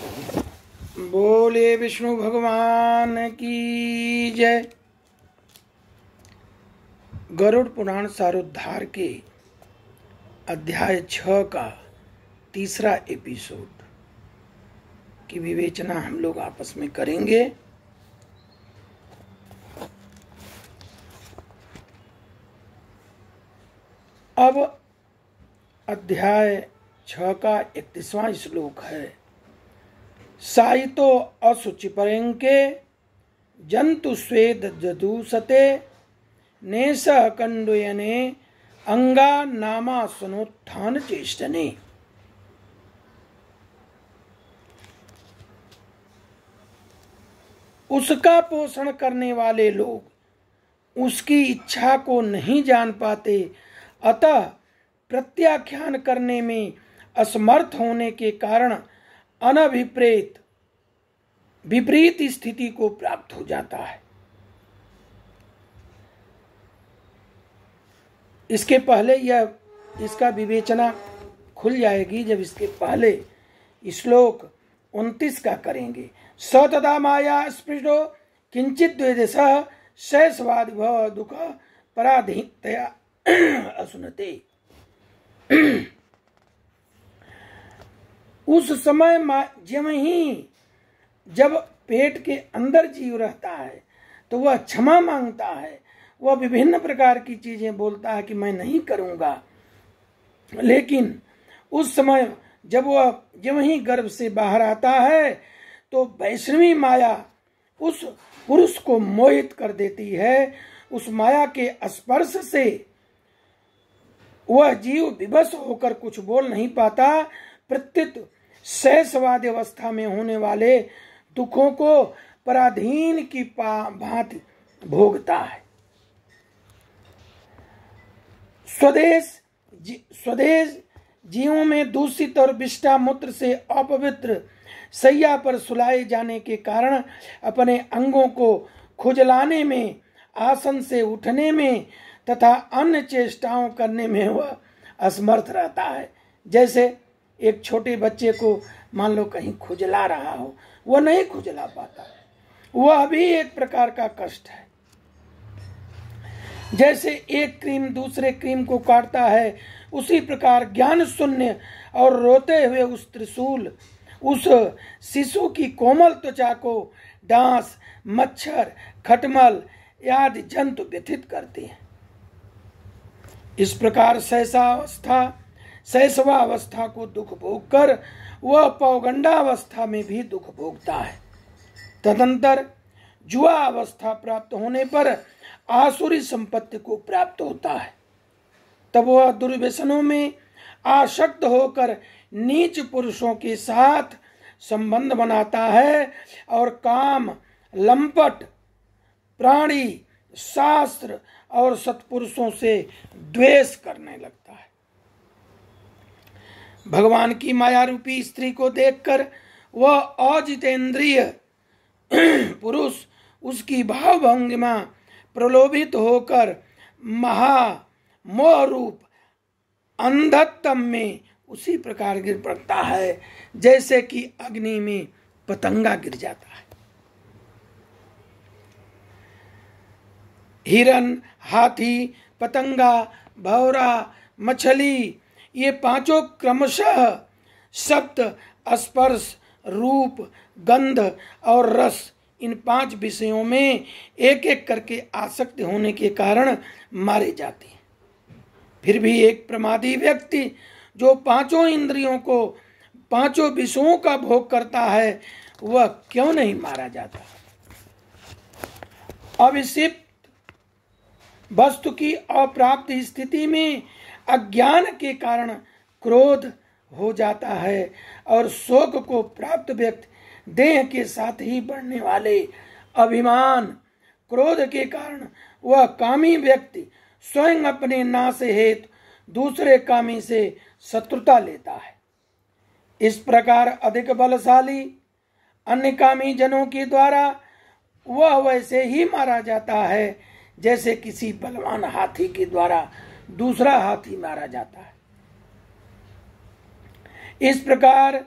बोले विष्णु भगवान की जय। गरुड़ पुराण सारोद्धार के अध्याय 6 का तीसरा एपिसोड की विवेचना हम लोग आपस में करेंगे। अब अध्याय 6 का 31वां श्लोक है। साइतो असुचिपरेंके जंतु स्वेद जदूसते नेश कंडुयने अंगा नामा सुनोत्थान चेष्टने। उसका पोषण करने वाले लोग उसकी इच्छा को नहीं जान पाते, अतः प्रत्याख्यान करने में असमर्थ होने के कारण अनभिप्रेत विपरीत स्थिति को प्राप्त हो जाता है। इसके पहले इसका विवेचना खुल जाएगी जब इसके पहले श्लोक 29 का करेंगे। स तदा माया स्पृशो किंचित द्वेदसः शैशवादि भव दुख पराधीनतया असुनते। उस समय जब पेट के अंदर जीव रहता है तो वह क्षमा मांगता है, वह विभिन्न प्रकार की चीजें बोलता है कि मैं नहीं करूंगा, लेकिन उस समय जब वह गर्भ से बाहर आता है तो वैष्णवी माया उस पुरुष को मोहित कर देती है। उस माया के स्पर्श से वह जीव विवश होकर कुछ बोल नहीं पाता, प्रत्युत शैशवादी अवस्था में होने वाले दुखों को पराधीन की भांति भोगता है। स्वदेश जीवों में दूषित और विष्टा मूत्र से अपवित्र शैया पर सुलाए जाने के कारण अपने अंगों को खुजलाने में, आसन से उठने में तथा अन्य चेष्टाओं करने में वह असमर्थ रहता है। जैसे एक छोटे बच्चे को मान लो कहीं खुजला रहा हो, वह नहीं खुजला पाता, वह भी एक प्रकार का कष्ट है। जैसे एक क्रीम दूसरे क्रीम को काटता है, उसी प्रकार ज्ञान शून्य और रोते हुए उस त्रिशूल उस शिशु की कोमल त्वचा को डांस, मच्छर, खटमल आदि जंतु व्यथित करते हैं। इस प्रकार शैशवावस्था को दुख भोग कर वह पौगंडावस्था में भी दुख भोगता है। तदंतर जुआ अवस्था प्राप्त होने पर आसुरी संपत्ति को प्राप्त होता है। तब वह दुर्व्यसनों में आसक्त होकर नीच पुरुषों के साथ संबंध बनाता है और काम, लंपट, प्राणी, शास्त्र और सत्पुरुषों से द्वेष करने लगता है। भगवान की माया रूपी स्त्री को देखकर वह अजितेंद्रिय पुरुष उसकी भावभंगिमा प्रलोभित होकर महामोह रूप अंधत्व में उसी प्रकार गिर पड़ता है जैसे कि अग्नि में पतंगा गिर जाता है। हिरन, हाथी, पतंगा, भौरा, मछली, ये पांचों क्रमशः शब्द, स्पर्श, रूप, गंध और रस, इन 5 विषयों में एक एक करके आसक्त होने के कारण मारे जाते हैं। फिर भी एक प्रमादी व्यक्ति जो 5 इंद्रियों को 5 विषयों का भोग करता है, वह क्यों नहीं मारा जाता? अविषिप्त वस्तु की अप्राप्त स्थिति में अज्ञान के कारण क्रोध हो जाता है और शोक को प्राप्त व्यक्ति देह के साथ ही बढ़ने वाले अभिमान, क्रोध के कारण वह कामी व्यक्ति स्वयं अपने नाश हेतु दूसरे कामी से शत्रुता लेता है। इस प्रकार अधिक बलशाली अन्य कामी जनों के द्वारा वह वैसे ही मारा जाता है जैसे किसी बलवान हाथी के द्वारा दूसरा हाथी मारा जाता है। इस प्रकार